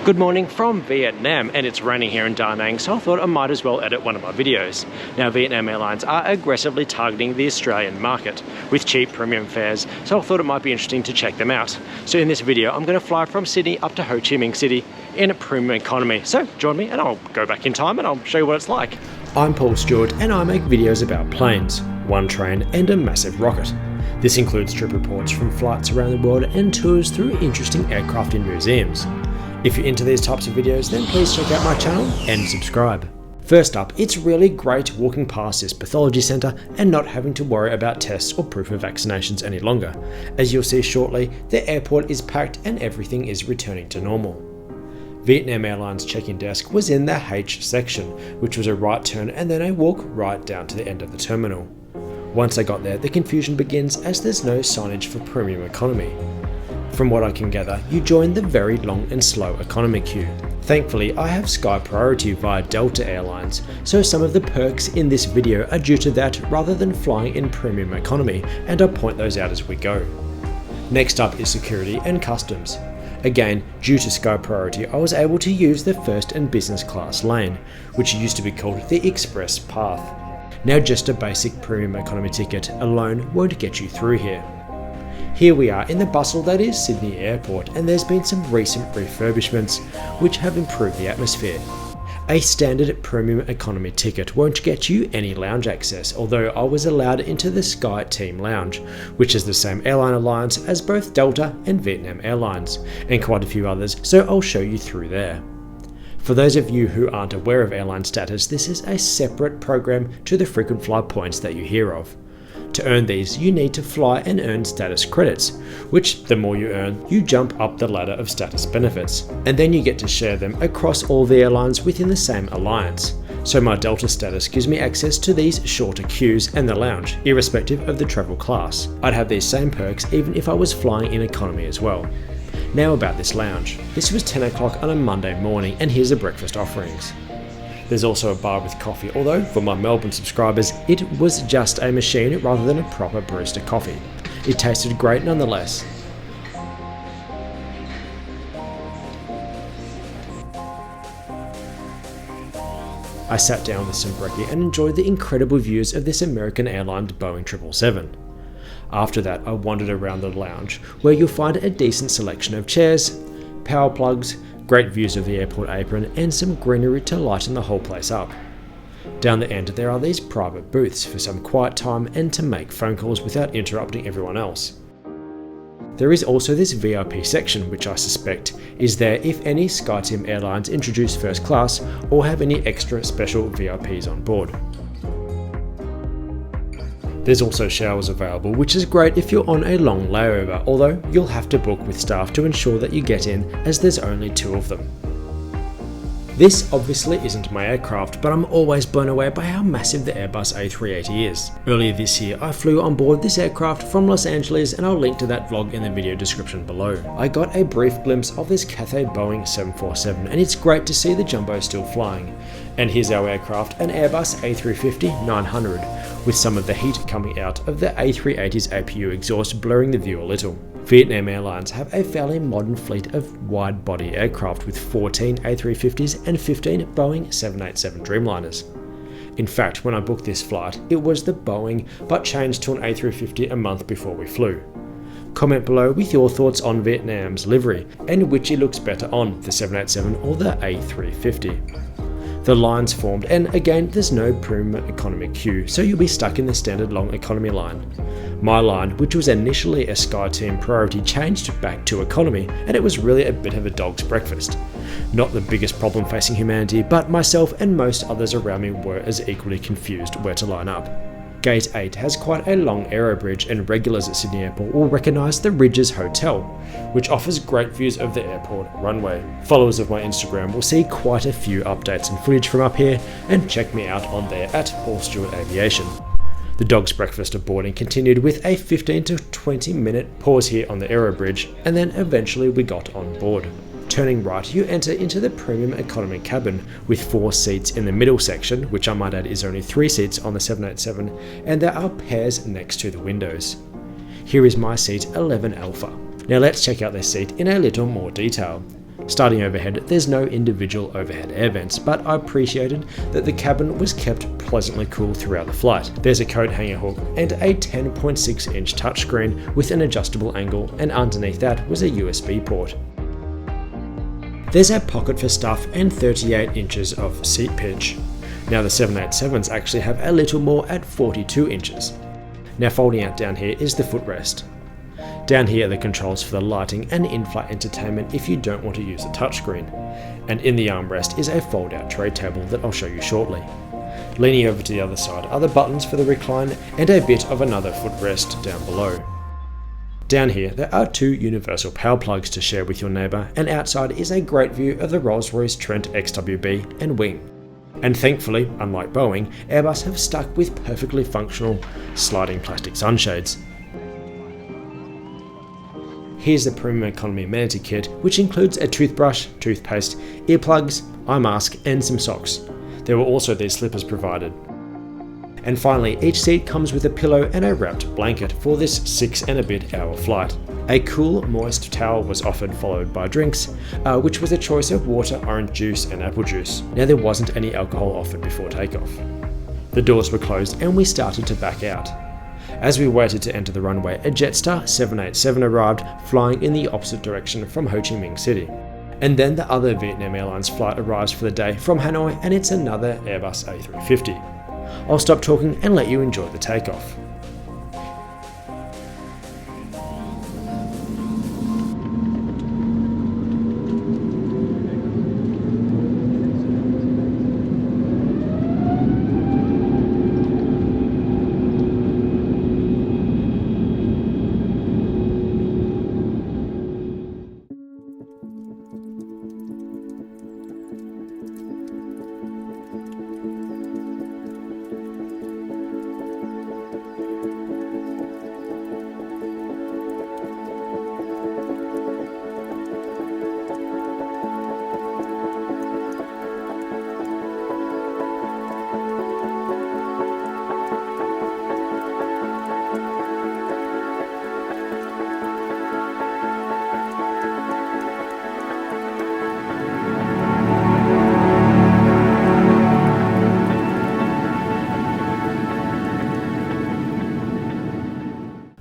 Good morning from Vietnam, and it's raining here in Da Nang, so I thought I might as well edit one of my videos. Now, Vietnam Airlines are aggressively targeting the Australian market with cheap premium fares, so I thought it might be interesting to check them out. So in this video, I'm going to fly from Sydney up to Ho Chi Minh City in a premium economy. So join me and I'll go back in time and I'll show you what it's like. I'm Paul Stewart and I make videos about planes, one train and a massive rocket. This includes trip reports from flights around the world and tours through interesting aircraft in museums. If you're into these types of videos, then please check out my channel and subscribe. First up, it's really great walking past this pathology centre and not having to worry about tests or proof of vaccinations any longer. As you'll see shortly, the airport is packed and everything is returning to normal. Vietnam Airlines check-in desk was in the H section, which was a right turn and then a walk right down to the end of the terminal. Once I got there, the confusion begins as there's no signage for premium economy. From what I can gather, you join the very long and slow economy queue. Thankfully, I have Sky Priority via Delta Airlines, so some of the perks in this video are due to that rather than flying in premium economy, and I'll point those out as we go. Next up is security and customs. Again, due to Sky Priority, I was able to use the first and business class lane, which used to be called the Express Path. Now just a basic premium economy ticket alone won't get you through here. Here we are in the bustle that is Sydney Airport, and there's been some recent refurbishments which have improved the atmosphere. A standard premium economy ticket won't get you any lounge access, although I was allowed into the Sky Team Lounge, which is the same airline alliance as both Delta and Vietnam Airlines, and quite a few others, so I'll show you through there. For those of you who aren't aware of airline status, this is a separate program to the frequent flyer points that you hear of. To earn these, you need to fly and earn status credits, which the more you earn, you jump up the ladder of status benefits, and then you get to share them across all the airlines within the same alliance. So my Delta status gives me access to these shorter queues and the lounge, irrespective of the travel class. I'd have these same perks even if I was flying in economy as well. Now about this lounge. This was 10 o'clock on a Monday morning, and here's the breakfast offerings. There's also a bar with coffee, although for my Melbourne subscribers, it was just a machine rather than a proper barista coffee. It tasted great nonetheless. I sat down with some brekkie and enjoyed the incredible views of this American airline Boeing 777. After that, I wandered around the lounge, where you'll find a decent selection of chairs, power plugs, great views of the airport apron, and some greenery to lighten the whole place up. Down the end there are these private booths for some quiet time and to make phone calls without interrupting everyone else. There is also this VIP section, which I suspect is there if any SkyTeam airlines introduce first class or have any extra special VIPs on board. There's also showers available, which is great if you're on a long layover, although you'll have to book with staff to ensure that you get in, as there's only 2 of them. This obviously isn't my aircraft, but I'm always blown away by how massive the Airbus A380 is. Earlier this year, I flew on board this aircraft from Los Angeles, and I'll link to that vlog in the video description below. I got a brief glimpse of this Cathay Boeing 747, and it's great to see the jumbo still flying. And here's our aircraft, an Airbus A350-900, with some of the heat coming out of the A380's APU exhaust blurring the view a little. Vietnam Airlines have a fairly modern fleet of wide-body aircraft with 14 A350s and 15 Boeing 787 Dreamliners. In fact, when I booked this flight, it was the Boeing, but changed to an A350 a month before we flew. Comment below with your thoughts on Vietnam's livery, and which it looks better on, the 787 or the A350. The lines formed, and again there's no premium economy queue, so you'll be stuck in the standard long economy line. My line, which was initially a SkyTeam Priority, changed back to economy, and it was really a bit of a dog's breakfast. Not the biggest problem facing humanity, but myself and most others around me were as equally confused where to line up. Gate 8 has quite a long aero bridge, and regulars at Sydney Airport will recognise the Ridges Hotel, which offers great views of the airport runway. Followers of my Instagram will see quite a few updates and footage from up here, and check me out on there at Paul Stewart Aviation. The dog's breakfast of boarding continued with a 15 to 20 minute pause here on the aero bridge, and then eventually we got on board. Turning right, you enter into the premium economy cabin with 4 seats in the middle section, which I might add is only 3 seats on the 787, and there are pairs next to the windows. Here is my seat 11 Alpha. Now let's check out this seat in a little more detail. Starting overhead, there's no individual overhead air vents, but I appreciated that the cabin was kept pleasantly cool throughout the flight. There's a coat hanger hook and a 10.6-inch touchscreen with an adjustable angle, and underneath that was a USB port. There's a pocket for stuff and 38 inches of seat pitch. Now the 787s actually have a little more at 42 inches. Now folding out down here is the footrest. Down here are the controls for the lighting and in-flight entertainment if you don't want to use a touchscreen. And in the armrest is a fold-out tray table that I'll show you shortly. Leaning over to the other side are the buttons for the recline and a bit of another footrest down below. Down here there are two universal power plugs to share with your neighbour, and outside is a great view of the Rolls-Royce Trent XWB and wing. And thankfully, unlike Boeing, Airbus have stuck with perfectly functional sliding plastic sunshades. Here's the premium economy amenity kit, which includes a toothbrush, toothpaste, earplugs, eye mask and some socks. There were also these slippers provided. And finally, each seat comes with a pillow and a wrapped blanket for this 6 and a bit hour flight. A cool, moist towel was offered, followed by drinks, which was a choice of water, orange juice and apple juice. Now there wasn't any alcohol offered before takeoff. The doors were closed and we started to back out. As we waited to enter the runway, a Jetstar 787 arrived, flying in the opposite direction from Ho Chi Minh City. And then the other Vietnam Airlines flight arrives for the day from Hanoi, and it's another Airbus A350. I'll stop talking and let you enjoy the takeoff.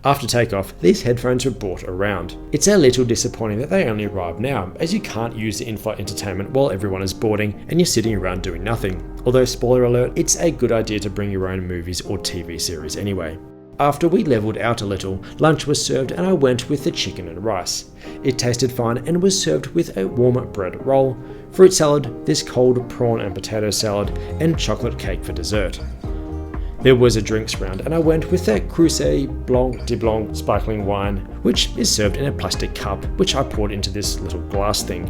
After takeoff, these headphones were brought around. It's a little disappointing that they only arrive now, as you can't use the in-flight entertainment while everyone is boarding and you're sitting around doing nothing. Although spoiler alert, it's a good idea to bring your own movies or TV series anyway. After we levelled out a little, lunch was served and I went with the chicken and rice. It tasted fine and was served with a warm bread roll, fruit salad, this cold prawn and potato salad, and chocolate cake for dessert. There was a drinks round and I went with a Creuset Blanc de Blanc sparkling wine, which is served in a plastic cup, which I poured into this little glass thing.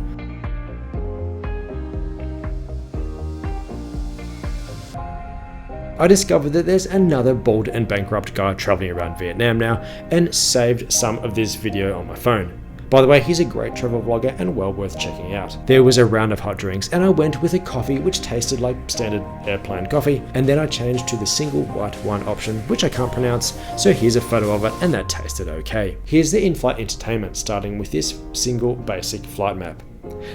I discovered that there's another bald and bankrupt guy travelling around Vietnam now, and saved some of this video on my phone. By the way, he's a great travel vlogger and well worth checking out. There was a round of hot drinks and I went with a coffee which tasted like standard airplane coffee, and then I changed to the single white wine option, which I can't pronounce, so here's a photo of it and that tasted okay. Here's the in-flight entertainment, starting with this single basic flight map.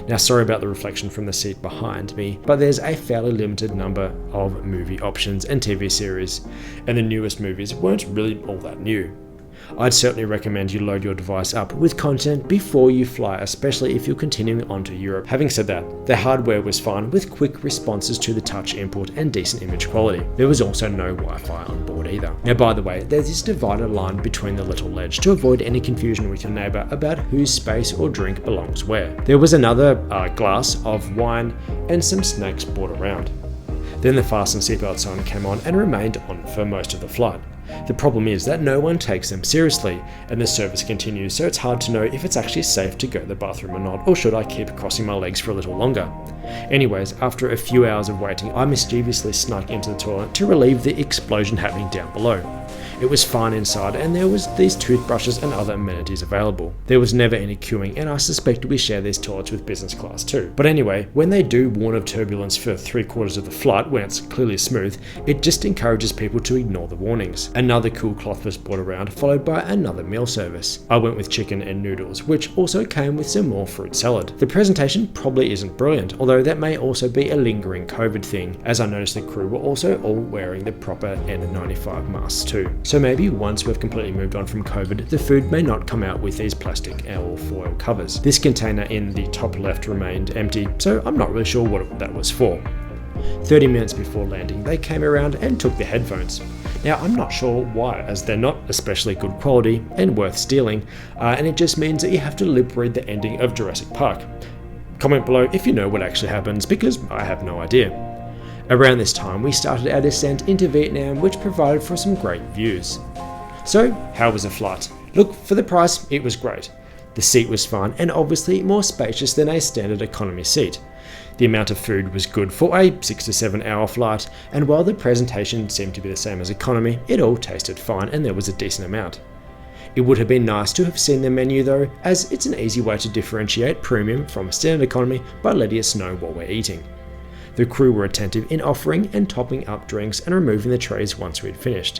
Now sorry about the reflection from the seat behind me, but there's a fairly limited number of movie options and TV series, and the newest movies weren't really all that new. I'd certainly recommend you load your device up with content before you fly, especially if you're continuing on to Europe. Having said that, the hardware was fine with quick responses to the touch input and decent image quality. There was also no Wi-Fi on board either. Now by the way, there's this divider line between the little ledge to avoid any confusion with your neighbour about whose space or drink belongs where. There was another glass of wine and some snacks brought around. Then the fasten seatbelt sign came on and remained on for most of the flight. The problem is that no one takes them seriously, and the service continues, so it's hard to know if it's actually safe to go to the bathroom or not, or should I keep crossing my legs for a little longer. Anyways, after a few hours of waiting, I mischievously snuck into the toilet to relieve the explosion happening down below. It was fine inside, and there was these toothbrushes and other amenities available. There was never any queuing, and I suspect we share these toilets with business class too. But anyway, when they do warn of turbulence for 3/4 of the flight when it's clearly smooth, it just encourages people to ignore the warnings. Another cool cloth was brought around, followed by another meal service. I went with chicken and noodles, which also came with some more fruit salad. The presentation probably isn't brilliant, although that may also be a lingering COVID thing, as I noticed the crew were also all wearing the proper N95 masks too. So maybe once we've completely moved on from COVID, the food may not come out with these plastic or foil covers. This container in the top left remained empty, so I'm not really sure what that was for. 30 minutes before landing, they came around and took the headphones. Now, I'm not sure why, as they're not especially good quality and worth stealing, and it just means that you have to lip read the ending of Jurassic Park. Comment below if you know what actually happens, because I have no idea. Around this time, we started our descent into Vietnam, which provided for some great views. So, how was the flight? Look, for the price, it was great. The seat was fine and obviously more spacious than a standard economy seat. The amount of food was good for a 6 to 7 hour flight, and while the presentation seemed to be the same as economy, it all tasted fine and there was a decent amount. It would have been nice to have seen the menu though, as it's an easy way to differentiate premium from standard economy by letting us know what we're eating. The crew were attentive in offering and topping up drinks and removing the trays once we had finished.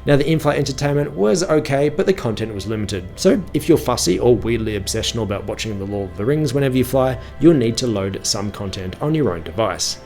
Now, the in-flight entertainment was okay, but the content was limited, so if you're fussy or weirdly obsessional about watching The Lord of the Rings whenever you fly, you'll need to load some content on your own device.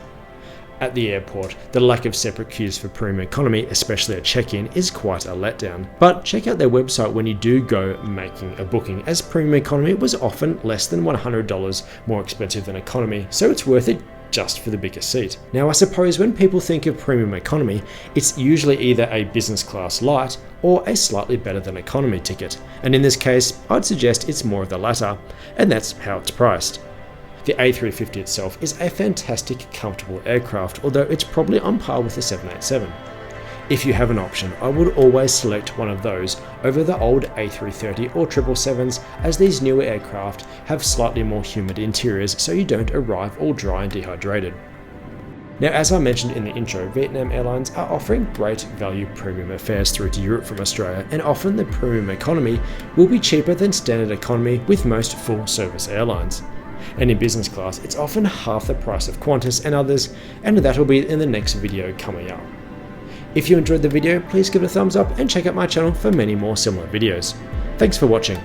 At the airport, the lack of separate queues for premium economy, especially at check-in, is quite a letdown. But check out their website when you do go making a booking, as premium economy was often less than $100 more expensive than economy, so it's worth it just for the bigger seat. Now, I suppose when people think of premium economy, it's usually either a business class light or a slightly better than economy ticket, and in this case, I'd suggest it's more of the latter, and that's how it's priced. The A350 itself is a fantastic, comfortable aircraft, although it's probably on par with the 787. If you have an option, I would always select one of those over the old A330 or 777s, as these newer aircraft have slightly more humid interiors so you don't arrive all dry and dehydrated. Now, as I mentioned in the intro, Vietnam Airlines are offering great value premium fares through to Europe from Australia, and often the premium economy will be cheaper than standard economy with most full service airlines. And in business class, it's often half the price of Qantas and others, and that'll be in the next video coming up. If you enjoyed the video, please give it a thumbs up and check out my channel for many more similar videos. Thanks for watching.